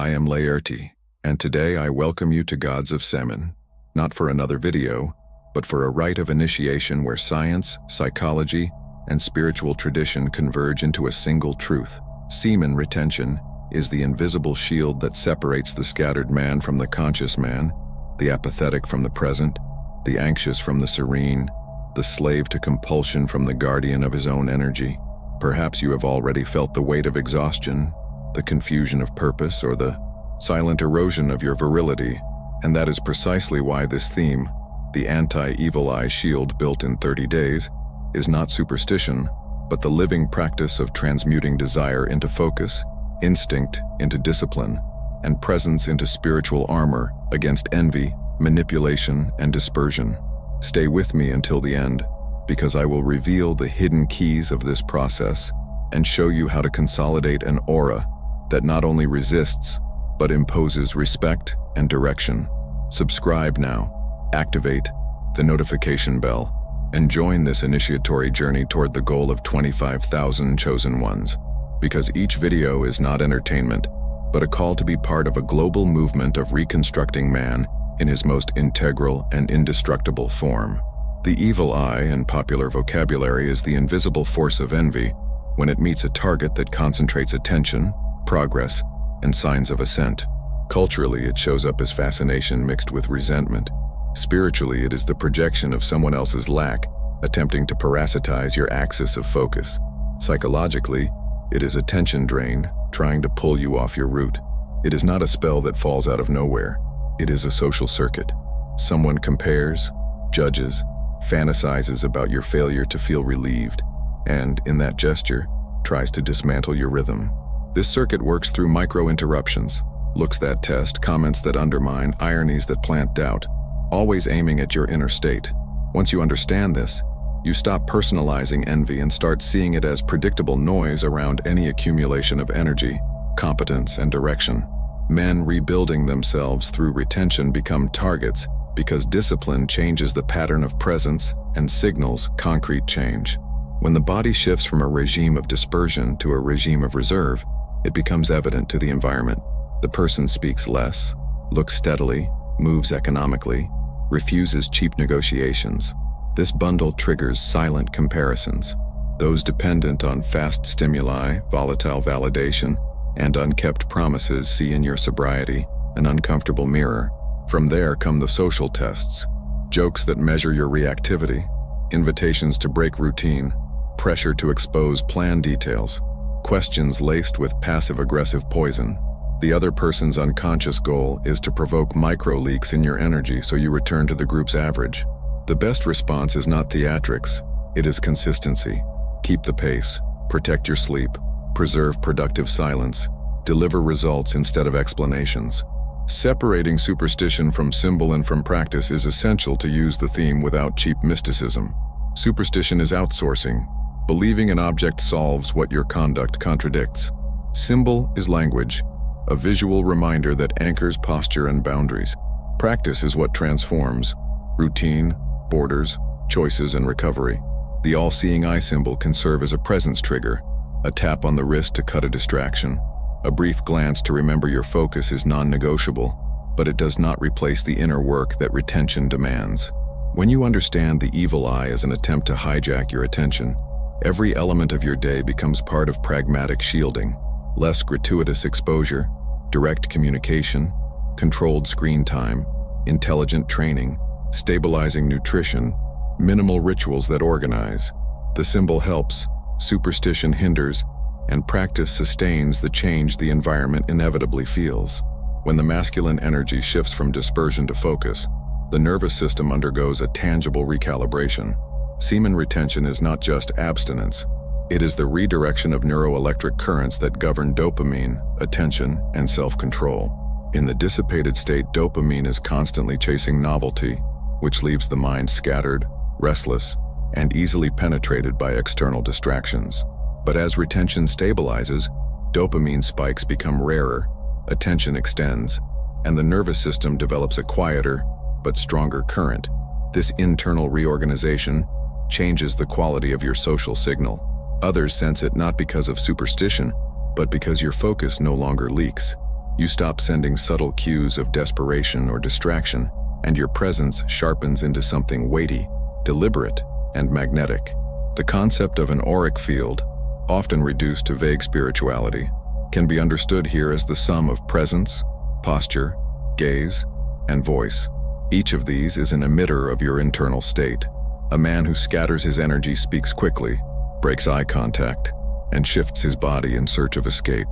I am Laerti, and today I welcome you to Gods of SEMEN, not for another video, but for a rite of initiation where science, psychology, and spiritual tradition converge into a single truth. Semen retention is the invisible shield that separates the scattered man from the conscious man, the apathetic from the present, the anxious from the serene, the slave to compulsion from the guardian of his own energy. Perhaps you have already felt the weight of exhaustion, the confusion of purpose, or the silent erosion of your virility, and that is precisely why this theme, the anti-evil eye shield built in 30 days, is not superstition, but the living practice of transmuting desire into focus, instinct into discipline, and presence into spiritual armor against envy, manipulation, and dispersion. Stay with me until the end, because I will reveal the hidden keys of this process and show you how to consolidate an aura that not only resists, but imposes respect and direction. Subscribe now, activate the notification bell, and join this initiatory journey toward the goal of 25,000 chosen ones. Because each video is not entertainment, but a call to be part of a global movement of reconstructing man in his most integral and indestructible form. The evil eye in popular vocabulary is the invisible force of envy when it meets a target that concentrates attention, progress, and signs of ascent. Culturally, it shows up as fascination mixed with resentment. Spiritually, it is the projection of someone else's lack, attempting to parasitize your axis of focus. Psychologically, it is attention drain, trying to pull you off your route. It is not a spell that falls out of nowhere. It is a social circuit. Someone compares, judges, fantasizes about your failure to feel relieved, and, in that gesture, tries to dismantle your rhythm. This circuit works through micro-interruptions, looks that test, comments that undermine, ironies that plant doubt, always aiming at your inner state. Once you understand this, you stop personalizing envy and start seeing it as predictable noise around any accumulation of energy, competence, and direction. Men rebuilding themselves through retention become targets because discipline changes the pattern of presence and signals concrete change. When the body shifts from a regime of dispersion to a regime of reserve, it becomes evident to the environment. The person speaks less, looks steadily, moves economically, refuses cheap negotiations. This bundle triggers silent comparisons. Those dependent on fast stimuli, volatile validation, and unkept promises see in your sobriety an uncomfortable mirror. From there come the social tests, jokes that measure your reactivity, invitations to break routine, pressure to expose plan details, questions laced with passive-aggressive poison. The other person's unconscious goal is to provoke micro-leaks in your energy so you return to the group's average. The best response is not theatrics, it is consistency. Keep the pace, protect your sleep, preserve productive silence, deliver results instead of explanations. Separating superstition from symbol and from practice is essential to use the theme without cheap mysticism. Superstition is outsourcing, believing an object solves what your conduct contradicts. Symbol is language, a visual reminder that anchors posture and boundaries. Practice is what transforms routine, borders, choices, and recovery. The all-seeing eye symbol can serve as a presence trigger, a tap on the wrist to cut a distraction. A brief glance to remember your focus is non-negotiable, but it does not replace the inner work that retention demands. When you understand the evil eye as an attempt to hijack your attention, every element of your day becomes part of pragmatic shielding. Less gratuitous exposure, direct communication, controlled screen time, intelligent training, stabilizing nutrition, minimal rituals that organize. The symbol helps, superstition hinders, and practice sustains the change the environment inevitably feels. When the masculine energy shifts from dispersion to focus, the nervous system undergoes a tangible recalibration. Semen retention is not just abstinence. It is the redirection of neuroelectric currents that govern dopamine, attention, and self-control. In the dissipated state, dopamine is constantly chasing novelty, which leaves the mind scattered, restless, and easily penetrated by external distractions. But as retention stabilizes, dopamine spikes become rarer, attention extends, and the nervous system develops a quieter but stronger current. This internal reorganization changes the quality of your social signal. Others sense it not because of superstition, but because your focus no longer leaks. You stop sending subtle cues of desperation or distraction, and your presence sharpens into something weighty, deliberate, and magnetic. The concept of an auric field, often reduced to vague spirituality, can be understood here as the sum of presence, posture, gaze, and voice. Each of these is an emitter of your internal state. A man who scatters his energy speaks quickly, breaks eye contact, and shifts his body in search of escape.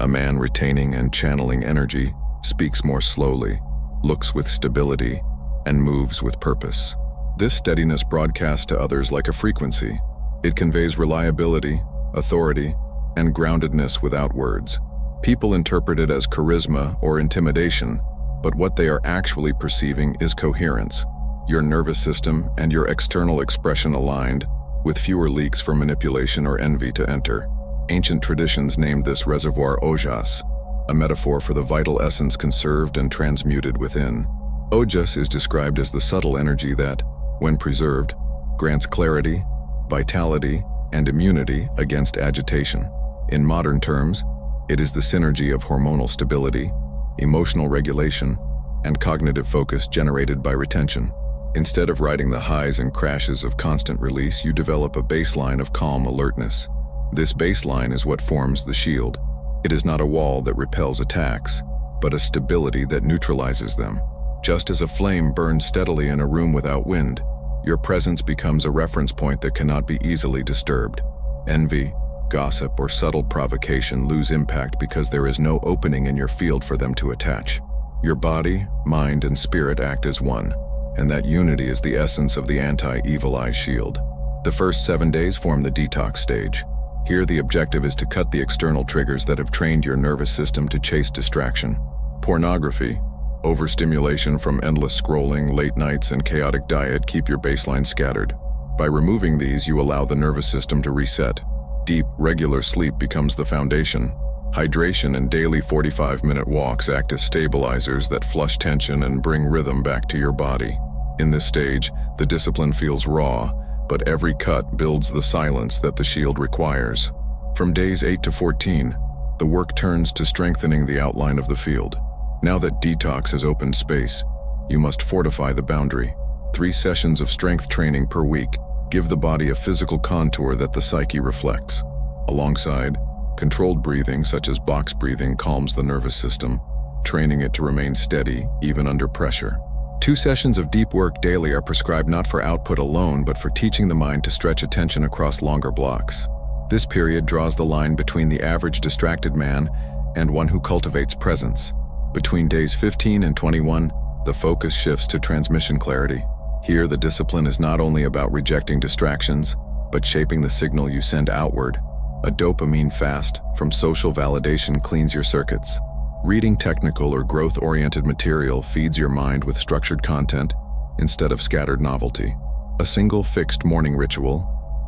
A man retaining and channeling energy speaks more slowly, looks with stability, and moves with purpose. This steadiness broadcasts to others like a frequency. It conveys reliability, authority, and groundedness without words. People interpret it as charisma or intimidation, but what they are actually perceiving is coherence. Your nervous system and your external expression aligned, with fewer leaks for manipulation or envy to enter. Ancient traditions named this reservoir ojas, a metaphor for the vital essence conserved and transmuted within. Ojas is described as the subtle energy that, when preserved, grants clarity, vitality, and immunity against agitation. In modern terms, it is the synergy of hormonal stability, emotional regulation, and cognitive focus generated by retention. Instead of riding the highs and crashes of constant release, you develop a baseline of calm alertness. This baseline is what forms the shield. It is not a wall that repels attacks, but a stability that neutralizes them. Just as a flame burns steadily in a room without wind, your presence becomes a reference point that cannot be easily disturbed. Envy, gossip, or subtle provocation lose impact because there is no opening in your field for them to attach. Your body, mind, and spirit act as one, and that unity is the essence of the anti-evil eye shield. The first 7 days form the detox stage. Here the objective is to cut the external triggers that have trained your nervous system to chase distraction. Pornography, overstimulation from endless scrolling, late nights, and chaotic diet keep your baseline scattered. By removing these, you allow the nervous system to reset. Deep, regular sleep becomes the foundation. Hydration and daily 45-minute walks act as stabilizers that flush tension and bring rhythm back to your body. In this stage, the discipline feels raw, but every cut builds the silence that the shield requires. From days 8 to 14, the work turns to strengthening the outline of the field. Now that detox has opened space, you must fortify the boundary. 3 sessions of strength training per week give the body a physical contour that the psyche reflects. Alongside, controlled breathing such as box breathing calms the nervous system, training it to remain steady even under pressure. 2 sessions of deep work daily are prescribed not for output alone, but for teaching the mind to stretch attention across longer blocks. This period draws the line between the average distracted man and one who cultivates presence. Between days 15 and 21, the focus shifts to transmission clarity. Here, the discipline is not only about rejecting distractions, but shaping the signal you send outward. A dopamine fast from social validation cleans your circuits. Reading technical or growth-oriented material feeds your mind with structured content instead of scattered novelty. A single fixed morning ritual,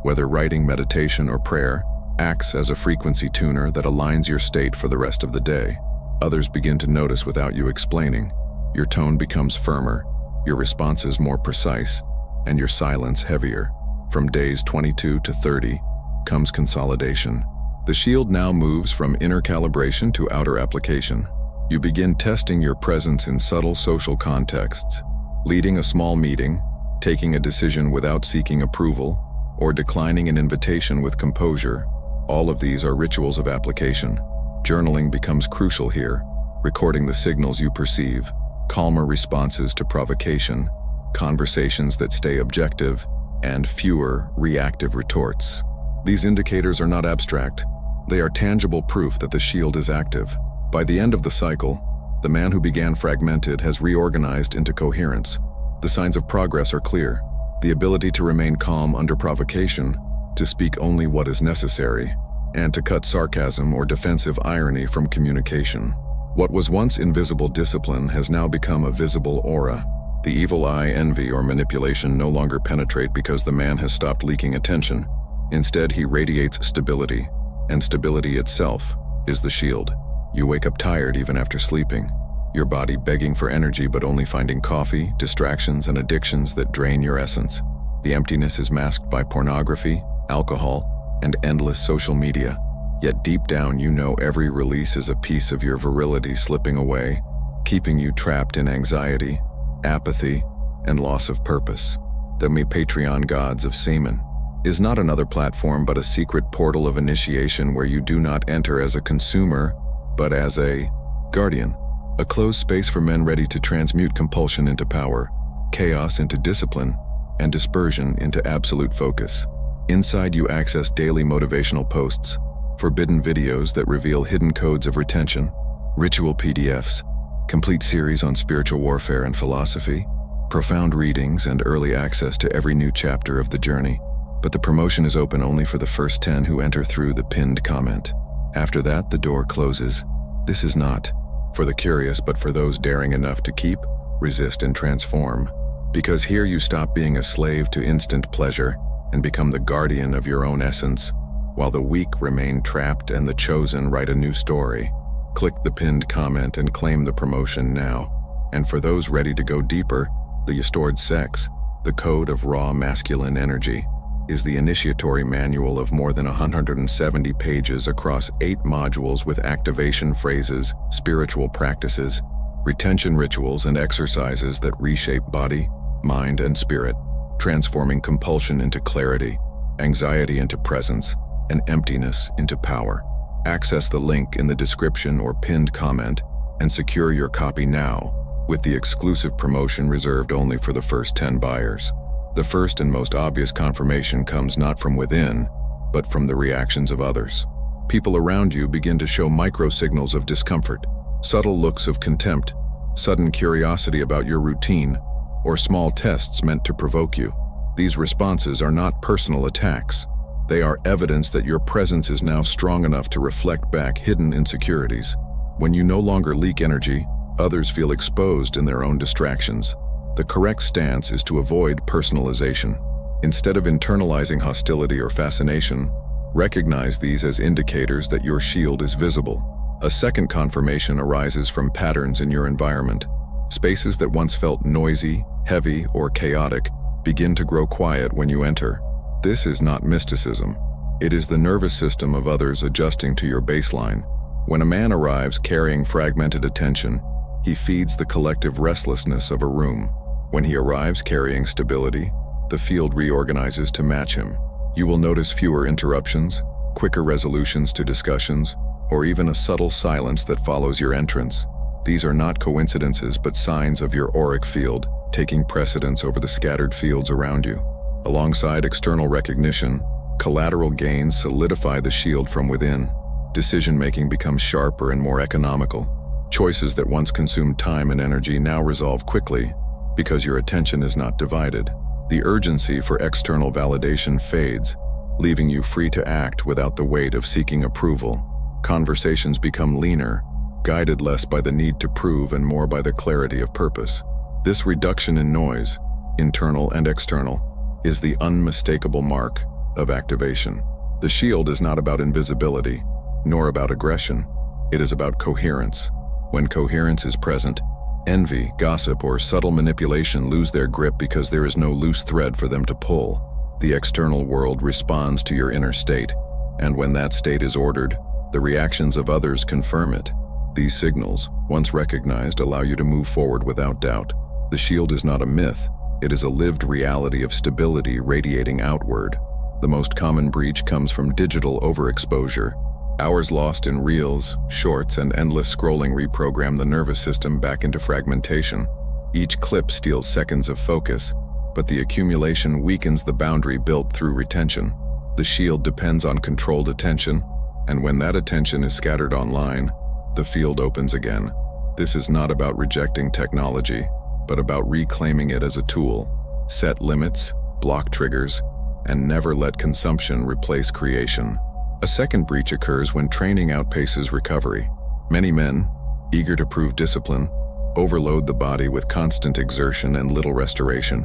whether writing, meditation, or prayer, acts as a frequency tuner that aligns your state for the rest of the day. Others begin to notice without you explaining. Your tone becomes firmer, your responses more precise, and your silence heavier. From days 22 to 30 comes consolidation. The shield now moves from inner calibration to outer application. You begin testing your presence in subtle social contexts, leading a small meeting, taking a decision without seeking approval, or declining an invitation with composure. All of these are rituals of application. Journaling becomes crucial here, recording the signals you perceive, calmer responses to provocation, conversations that stay objective, and fewer reactive retorts. These indicators are not abstract. They are tangible proof that the shield is active. By the end of the cycle, the man who began fragmented has reorganized into coherence. The signs of progress are clear. The ability to remain calm under provocation, to speak only what is necessary, and to cut sarcasm or defensive irony from communication. What was once invisible discipline has now become a visible aura. The evil eye, envy, or manipulation no longer penetrate because the man has stopped leaking attention. Instead, he radiates stability, and stability itself is the shield. You wake up tired even after sleeping, your body begging for energy but only finding coffee, distractions, and addictions that drain your essence. The emptiness is masked by pornography, alcohol, and endless social media. Yet deep down you know every release is a piece of your virility slipping away, keeping you trapped in anxiety, apathy, and loss of purpose. The Patreon Gods of SEMEN is not another platform but a secret portal of initiation where you do not enter as a consumer, but as a guardian. A closed space for men ready to transmute compulsion into power, chaos into discipline, and dispersion into absolute focus. Inside you access daily motivational posts, forbidden videos that reveal hidden codes of retention, ritual PDFs, complete series on spiritual warfare and philosophy, profound readings, and early access to every new chapter of the journey. But the promotion is open only for the first 10 who enter through the pinned comment. After that, the door closes. This is not for the curious, but for those daring enough to keep, resist, and transform. Because here you stop being a slave to instant pleasure and become the guardian of your own essence, while the weak remain trapped and the chosen write a new story. Click the pinned comment and claim the promotion now. And for those ready to go deeper, the Restored Sex, the Code of Raw Masculine Energy, is the initiatory manual of more than 170 pages across 8 modules with activation phrases, spiritual practices, retention rituals, and exercises that reshape body, mind, and spirit, transforming compulsion into clarity, anxiety into presence, and emptiness into power. Access the link in the description or pinned comment and secure your copy now, with the exclusive promotion reserved only for the first 10 buyers. The first and most obvious confirmation comes not from within, but from the reactions of others. People around you begin to show micro-signals of discomfort, subtle looks of contempt, sudden curiosity about your routine, or small tests meant to provoke you. These responses are not personal attacks. They are evidence that your presence is now strong enough to reflect back hidden insecurities. When you no longer leak energy, others feel exposed in their own distractions. The correct stance is to avoid personalization. Instead of internalizing hostility or fascination, recognize these as indicators that your shield is visible. A second confirmation arises from patterns in your environment. Spaces that once felt noisy, heavy, or chaotic begin to grow quiet when you enter. This is not mysticism. It is the nervous system of others adjusting to your baseline. When a man arrives carrying fragmented attention, he feeds the collective restlessness of a room. When he arrives carrying stability, the field reorganizes to match him. You will notice fewer interruptions, quicker resolutions to discussions, or even a subtle silence that follows your entrance. These are not coincidences but signs of your auric field taking precedence over the scattered fields around you. Alongside external recognition, collateral gains solidify the shield from within. Decision-making becomes sharper and more economical. Choices that once consumed time and energy now resolve quickly because your attention is not divided. The urgency for external validation fades, leaving you free to act without the weight of seeking approval. Conversations become leaner, guided less by the need to prove and more by the clarity of purpose. This reduction in noise, internal and external, is the unmistakable mark of activation. The shield is not about invisibility, nor about aggression. It is about coherence. When coherence is present, envy, gossip, or subtle manipulation lose their grip because there is no loose thread for them to pull. The external world responds to your inner state, and when that state is ordered, the reactions of others confirm it. These signals, once recognized, allow you to move forward without doubt. The shield is not a myth, it is a lived reality of stability radiating outward. The most common breach comes from digital overexposure. Hours lost in reels, shorts, and endless scrolling reprogram the nervous system back into fragmentation. Each clip steals seconds of focus, but the accumulation weakens the boundary built through retention. The shield depends on controlled attention, and when that attention is scattered online, the field opens again. This is not about rejecting technology, but about reclaiming it as a tool. Set limits, block triggers, and never let consumption replace creation. A second breach occurs when training outpaces recovery. Many men, eager to prove discipline, overload the body with constant exertion and little restoration.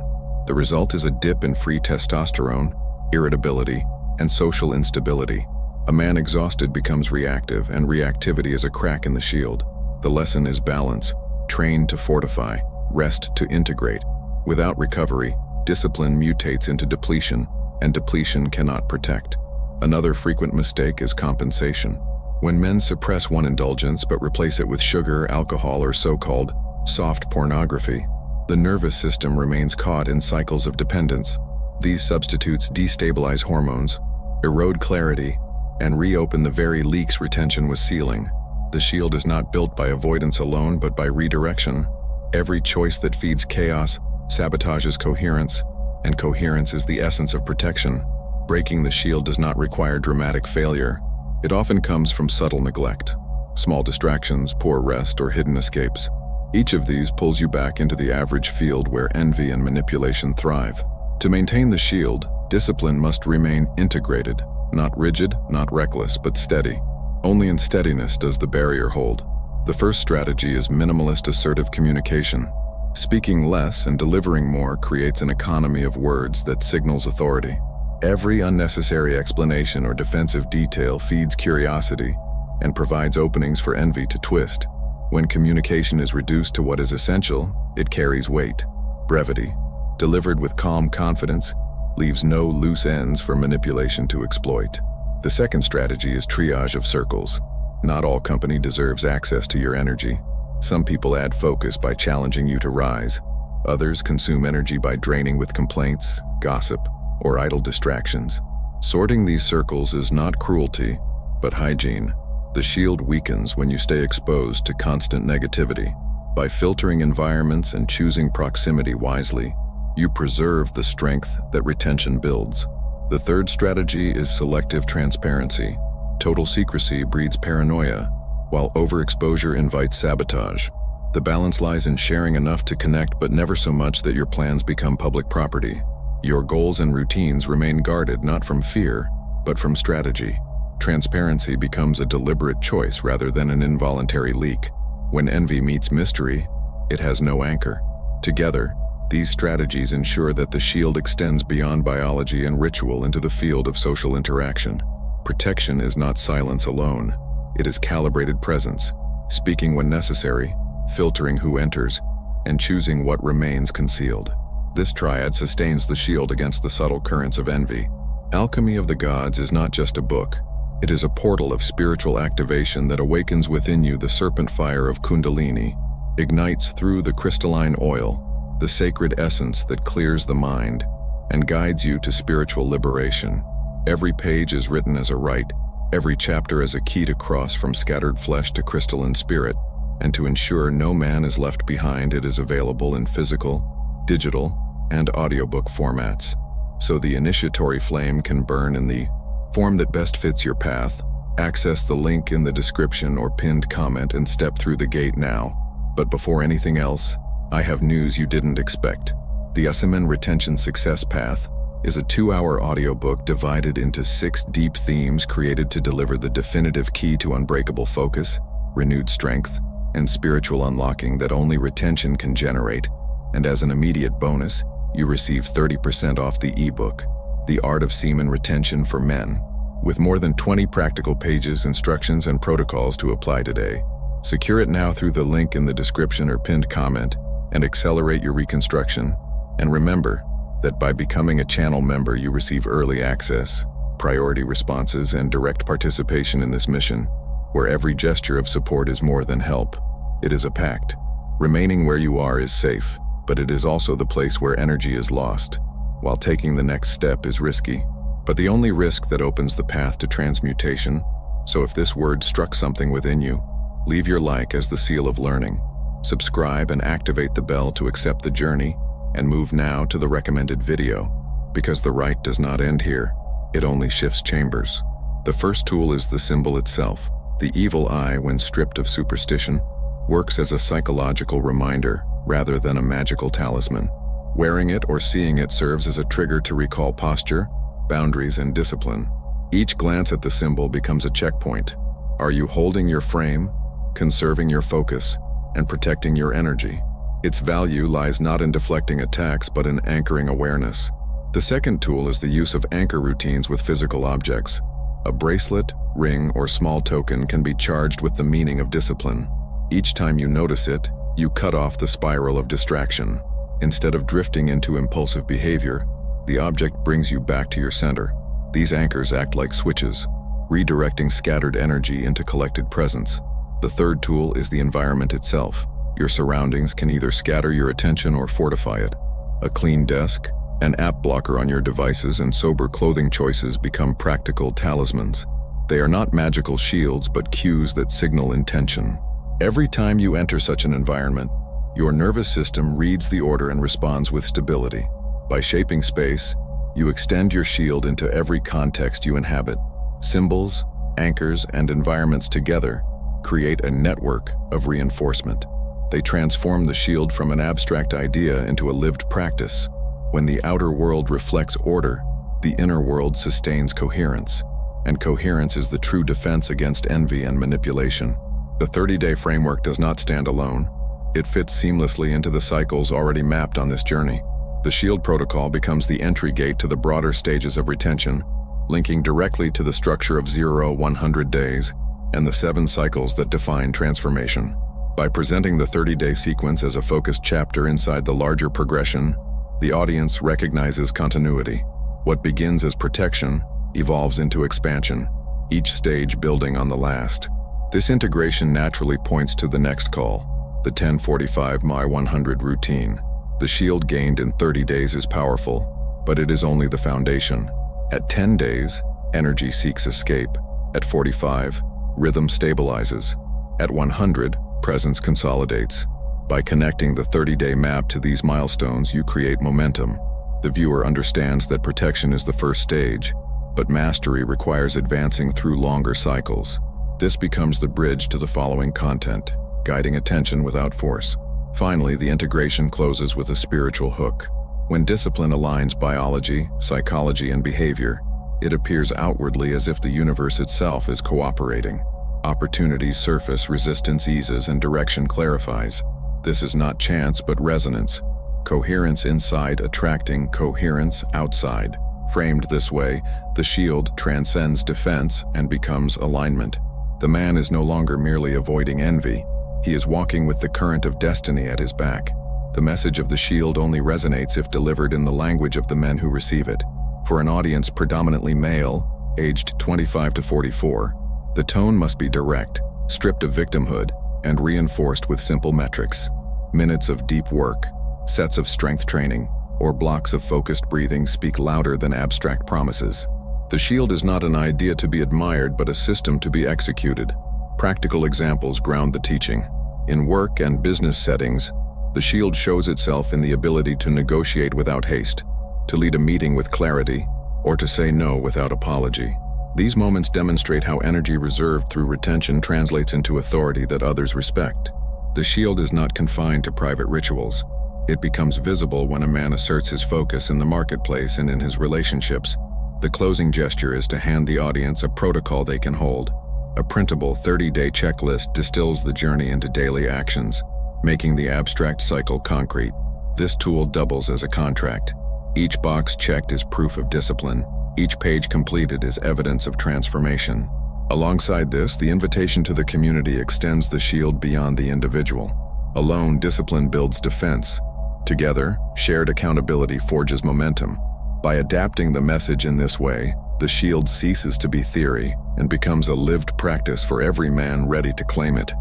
The result is a dip in free testosterone, irritability, and social instability. A man exhausted becomes reactive, and reactivity is a crack in the shield. The lesson is balance, train to fortify, rest to integrate. Without recovery, discipline mutates into depletion, and depletion cannot protect. Another frequent mistake is compensation. When men suppress one indulgence but replace it with sugar, alcohol, or so-called soft pornography, the nervous system remains caught in cycles of dependence. These substitutes destabilize hormones, erode clarity, and reopen the very leaks retention was sealing. The shield is not built by avoidance alone, but by redirection. Every choice that feeds chaos sabotages coherence, and coherence is the essence of protection. Breaking the shield does not require dramatic failure. It often comes from subtle neglect, small distractions, poor rest, or hidden escapes. Each of these pulls you back into the average field where envy and manipulation thrive. To maintain the shield, discipline must remain integrated, not rigid, not reckless, but steady. Only in steadiness does the barrier hold. The first strategy is minimalist assertive communication. Speaking less and delivering more creates an economy of words that signals authority. Every unnecessary explanation or defensive detail feeds curiosity and provides openings for envy to twist. When communication is reduced to what is essential, it carries weight. Brevity, delivered with calm confidence, leaves no loose ends for manipulation to exploit. The second strategy is triage of circles. Not all company deserves access to your energy. Some people add focus by challenging you to rise. Others consume energy by draining with complaints, gossip, or idle distractions. Sorting these circles is not cruelty, but hygiene. The shield weakens when you stay exposed to constant negativity. By filtering environments and choosing proximity wisely, you preserve the strength that retention builds. The third strategy is selective transparency. Total secrecy breeds paranoia, while overexposure invites sabotage. The balance lies in sharing enough to connect, but never so much that your plans become public property. Your goals and routines remain guarded not from fear, but from strategy. Transparency becomes a deliberate choice rather than an involuntary leak. When envy meets mystery, it has no anchor. Together, these strategies ensure that the shield extends beyond biology and ritual into the field of social interaction. Protection is not silence alone. It is calibrated presence, speaking when necessary, filtering who enters, and choosing what remains concealed. This triad sustains the shield against the subtle currents of envy. Alchemy of the Gods is not just a book. It is a portal of spiritual activation that awakens within you the serpent fire of Kundalini, ignites through the crystalline oil, the sacred essence that clears the mind, and guides you to spiritual liberation. Every page is written as a rite, every chapter as a key to cross from scattered flesh to crystalline spirit, and to ensure no man is left behind, it is available in physical, digital, and audiobook formats. So the initiatory flame can burn in the form that best fits your path. Access the link in the description or pinned comment and step through the gate now. But before anything else, I have news you didn't expect. The SEMEN Retention Success Path is a 2-hour audiobook divided into 6 deep themes created to deliver the definitive key to unbreakable focus, renewed strength, and spiritual unlocking that only retention can generate. And as an immediate bonus, you receive 30% off the ebook, The Art of Semen Retention for Men, with more than 20 practical pages, instructions, and protocols to apply today. Secure it now through the link in the description or pinned comment and accelerate your reconstruction. And remember that by becoming a channel member, you receive early access, priority responses, and direct participation in this mission, where every gesture of support is more than help. It is a pact. Remaining where you are is safe, but it is also the place where energy is lost, while taking the next step is risky. But the only risk that opens the path to transmutation. So if this word struck something within you, leave your like as the seal of learning. Subscribe and activate the bell to accept the journey, and move now to the recommended video, because the rite does not end here, it only shifts chambers. The first tool is the symbol itself. The evil eye, when stripped of superstition, works as a psychological reminder rather than a magical talisman. Wearing it or seeing it serves as a trigger to recall posture, boundaries, and discipline. Each glance at the symbol becomes a checkpoint. Are you holding your frame, conserving your focus, and protecting your energy? Its value lies not in deflecting attacks, but in anchoring awareness. The second tool is the use of anchor routines with physical objects. A bracelet, ring, or small token can be charged with the meaning of discipline. Each time you notice it, you cut off the spiral of distraction. Instead of drifting into impulsive behavior, the object brings you back to your center. These anchors act like switches, redirecting scattered energy into collected presence. The third tool is the environment itself. Your surroundings can either scatter your attention or fortify it. A clean desk, an app blocker on your devices, and sober clothing choices become practical talismans. They are not magical shields, but cues that signal intention. Every time you enter such an environment, your nervous system reads the order and responds with stability. By shaping space, you extend your shield into every context you inhabit. Symbols, anchors, and environments together create a network of reinforcement. They transform the shield from an abstract idea into a lived practice. When the outer world reflects order, the inner world sustains coherence, and coherence is the true defense against envy and manipulation. The 30-day framework does not stand alone. It fits seamlessly into the cycles already mapped on this journey. The SHIELD protocol becomes the entry gate to the broader stages of retention, linking directly to the structure of 0-100 days and the 7 cycles that define transformation. By presenting the 30-day sequence as a focused chapter inside the larger progression, the audience recognizes continuity. What begins as protection evolves into expansion, each stage building on the last. This integration naturally points to the next call, the 10-45-100 routine. The SHIELD gained in 30 days is powerful, but it is only the foundation. At 10 days, energy seeks escape. At 45, rhythm stabilizes. At 100, presence consolidates. By connecting the 30-day map to these milestones, you create momentum. The viewer understands that protection is the first stage, but mastery requires advancing through longer cycles. This becomes the bridge to the following content, guiding attention without force. Finally, the integration closes with a spiritual hook. When discipline aligns biology, psychology, and behavior, it appears outwardly as if the universe itself is cooperating. Opportunities surface, resistance eases, and direction clarifies. This is not chance but resonance. Coherence inside attracting coherence outside. Framed this way, the SHIELD transcends defense and becomes alignment. The man is no longer merely avoiding envy. He is walking with the current of destiny at his back. The message of the SHIELD only resonates if delivered in the language of the men who receive it. For an audience predominantly male, aged 25 to 44, the tone must be direct, stripped of victimhood, and reinforced with simple metrics. Minutes of deep work, sets of strength training, or blocks of focused breathing speak louder than abstract promises. The SHIELD is not an idea to be admired, but a system to be executed. Practical examples ground the teaching. In work and business settings, the SHIELD shows itself in the ability to negotiate without haste, to lead a meeting with clarity, or to say no without apology. These moments demonstrate how energy reserved through retention translates into authority that others respect. The SHIELD is not confined to private rituals. It becomes visible when a man asserts his focus in the marketplace and in his relationships. The closing gesture is to hand the audience a protocol they can hold. A printable 30-day checklist distills the journey into daily actions, making the abstract cycle concrete. This tool doubles as a contract. Each box checked is proof of discipline. Each page completed is evidence of transformation. Alongside this, the invitation to the community extends the SHIELD beyond the individual. Alone, discipline builds defense. Together, shared accountability forges momentum. By adapting the message in this way, the SHIELD ceases to be theory and becomes a lived practice for every man ready to claim it.